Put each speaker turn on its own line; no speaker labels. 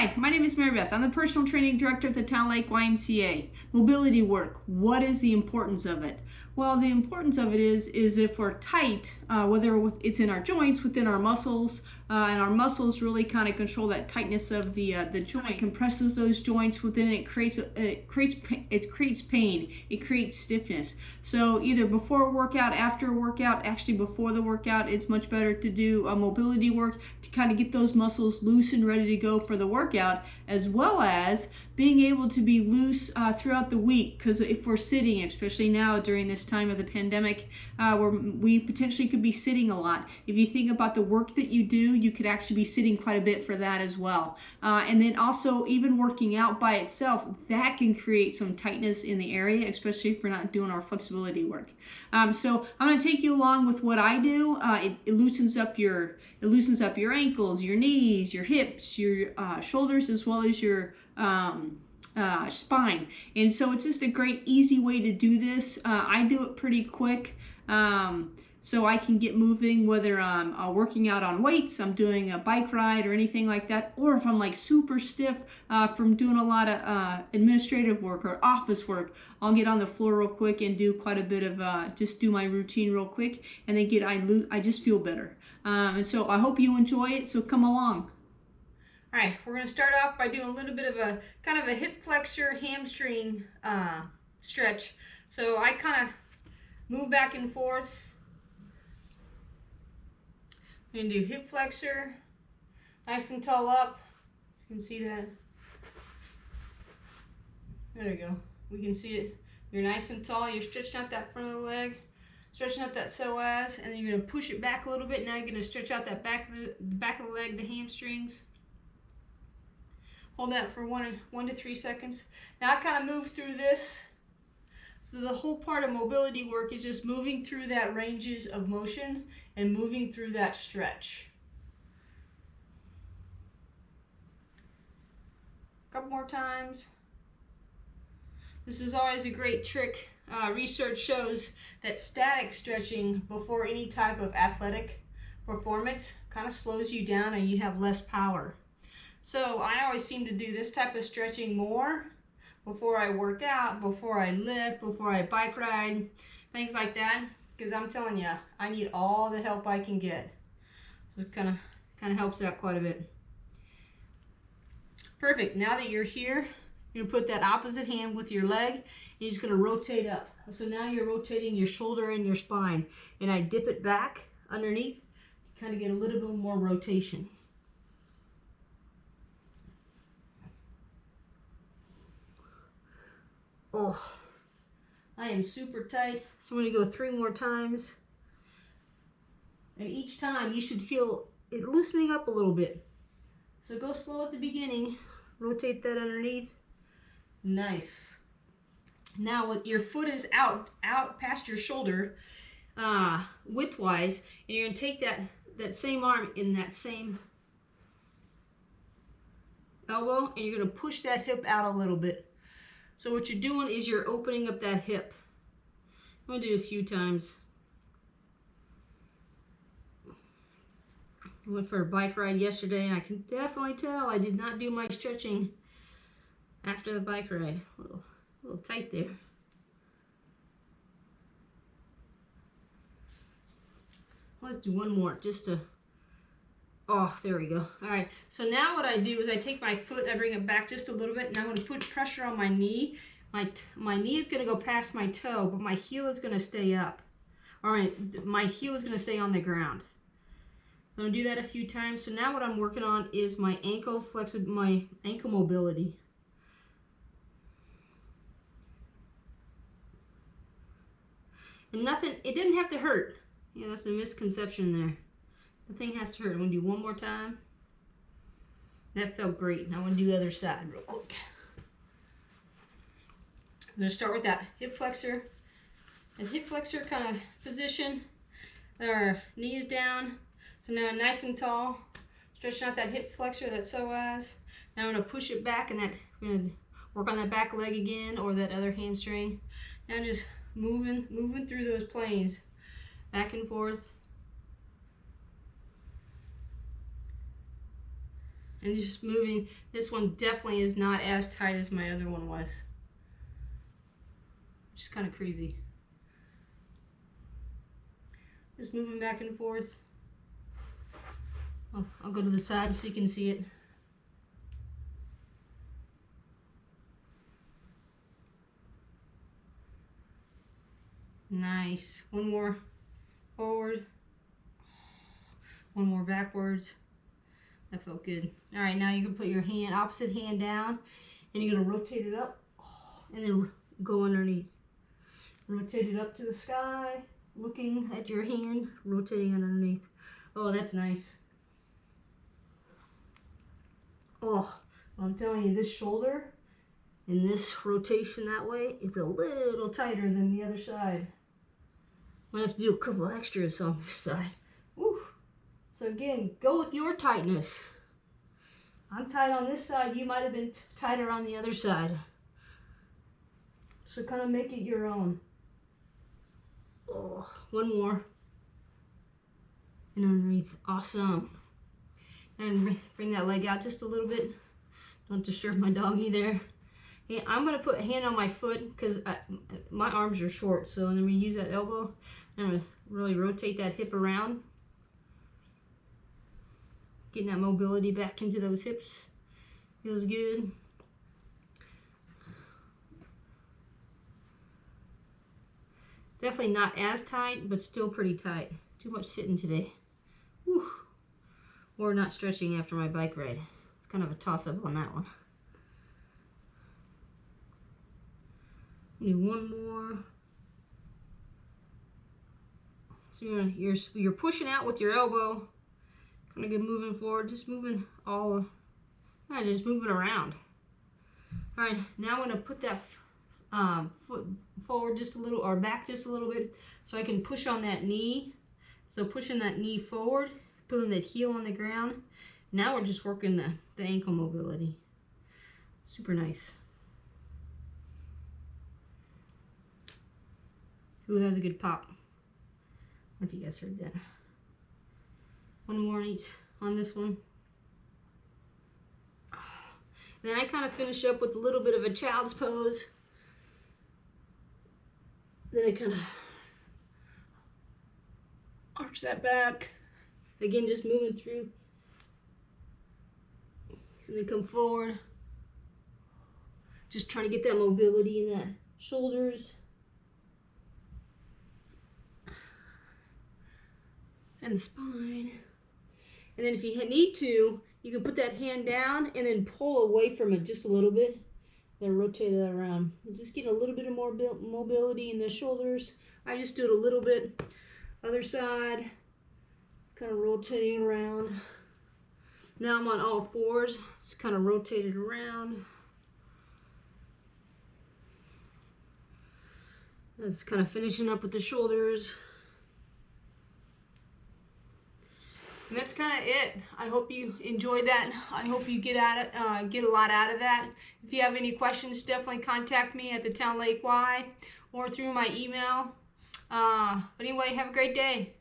Hi, my name is Mary Beth. I'm the personal training director at the Town Lake YMCA. Mobility work, what is the importance of it? Well, the importance of it is if we're tight, whether it's in our joints, within our muscles, and our muscles really kind of control that tightness of the joint. It compresses those joints within it. It creates pain. It creates stiffness. So either before a workout, after a workout, actually before the workout, it's much better to do mobility work to kind of get those muscles loose and ready to go for the workout, as well as being able to be loose throughout the week. Because if we're sitting, especially now during this time of the pandemic, where we potentially could be sitting a lot. If you think about the work that you do, you could actually be sitting quite a bit for that as well. And then also even working out by itself, that can create some tightness in the area, especially if we're not doing our flexibility work. So I'm going to take you along with what I do. It loosens up your ankles, your knees, your hips, your shoulders, as well as your spine. And so it's just a great easy way to do this. I do it pretty quick. So I can get moving, whether I'm working out on weights, I'm doing a bike ride or anything like that, or if I'm like super stiff from doing a lot of administrative work or office work, I'll get on the floor real quick and do quite a bit of just do my routine real quick, and then I just feel better. And so I hope you enjoy it, so come along. All right, we're going to start off by doing a little bit of a kind of a hip flexor hamstring stretch. So I kind of move back and forth. I'm going to do hip flexor, nice and tall up. You can see that. There we go. We can see it. You're nice and tall. You're stretching out that front of the leg, stretching out that psoas, and then you're going to push it back a little bit. Now you're going to stretch out that back of the leg, the hamstrings. Hold that for 1 to 3 seconds. Now I kind of move through this. So the whole part of mobility work is just moving through that ranges of motion and moving through that stretch. A couple more times. This is always a great trick. Research shows that static stretching before any type of athletic performance kind of slows you down and you have less power. So I always seem to do this type of stretching more before I work out, before I lift, before I bike ride, things like that, because I'm telling you, I need all the help I can get. So it kind of helps out quite a bit. Perfect. Now that you're here, you're going to put that opposite hand with your leg, and you're just going to rotate up. So now you're rotating your shoulder and your spine, and I dip it back underneath, kind of get a little bit more rotation. Oh, I am super tight. So I'm going to go 3 more times. And each time you should feel it loosening up a little bit. So go slow at the beginning. Rotate that underneath. Nice. Now with your foot is out past your shoulder, widthwise, and you're going to take that same arm in that same elbow, and you're going to push that hip out a little bit. So what you're doing is you're opening up that hip. I'm going to do it a few times. I went for a bike ride yesterday, and I can definitely tell I did not do my stretching after the bike ride. A little tight there. Let's do one more just to... Oh, there we go. All right, so now what I do is I take my foot, I bring it back just a little bit, and I'm going to put pressure on my knee. My knee is going to go past my toe, but my heel is going to stay up. All right, my heel is going to stay on the ground. I'm going to do that a few times. So now what I'm working on is my ankle mobility. And it didn't have to hurt. Yeah, that's a misconception there. Nothing has to hurt. I'm going to do one more time. That felt great. Now I'm going to do the other side real quick. I'm going to start with that hip flexor. And hip flexor kind of position. Our knee is down. So now nice and tall. Stretching out that hip flexor, that psoas. Now I'm going to push it back, and I'm going to work on that back leg again, or that other hamstring. Now just moving through those planes. Back and forth.
And just moving. This one definitely is not as tight as my other one was. Which is kind of crazy. Just moving back and forth. Oh, I'll go to the side so you can see it. Nice. One more forward. One more backwards. That felt good. All right, now you can put your hand, opposite hand down, and you're gonna rotate it up, and then go underneath. Rotate it up to the sky, looking at your hand, rotating underneath. Oh, that's nice. Oh, I'm telling you, this shoulder and this rotation that way, it's a little tighter than the other side. I'm gonna have to do a couple extras on this side. Woo. So again, go with your tightness. I'm tight on this side, you might have been tighter on the other side. So kind of make it your own. Oh, one more. And underneath, awesome. And bring that leg out just a little bit. Don't disturb my doggy there. And I'm gonna put a hand on my foot because my arms are short, so I'm gonna use that elbow. I'm gonna really rotate that hip around. Getting that mobility back into those hips. Feels good. Definitely not as tight, but still pretty tight. Too much sitting today. Whew. Or not stretching after my bike ride. It's kind of a toss-up on that one. Do one more. So you're pushing out with your elbow. Kind of get moving forward, just moving just moving around. All right, now I'm gonna put that foot forward just a little, or back just a little bit, so I can push on that knee. So pushing that knee forward, putting that heel on the ground. Now we're just working the ankle mobility. Super nice. Ooh, that was a good pop. I don't know if you guys heard that. One more on each on this one. Then I kind of finish up with a little bit of a child's pose. Then I kind of arch that back. Again, just moving through. And then come forward. Just trying to get that mobility in the shoulders. And the spine. And then if you need to, you can put that hand down and then pull away from it just a little bit. Then rotate that around. Just get a little bit of more mobility in the shoulders. I just do it a little bit. Other side. It's kind of rotating around. Now I'm on all fours. It's kind of rotated around. That's kind of finishing up with the shoulders. And that's kind of it. I hope you enjoyed that. I hope you get a lot out of that. If you have any questions, definitely contact me at the Town Lake Y or through my email. But anyway, have a great day.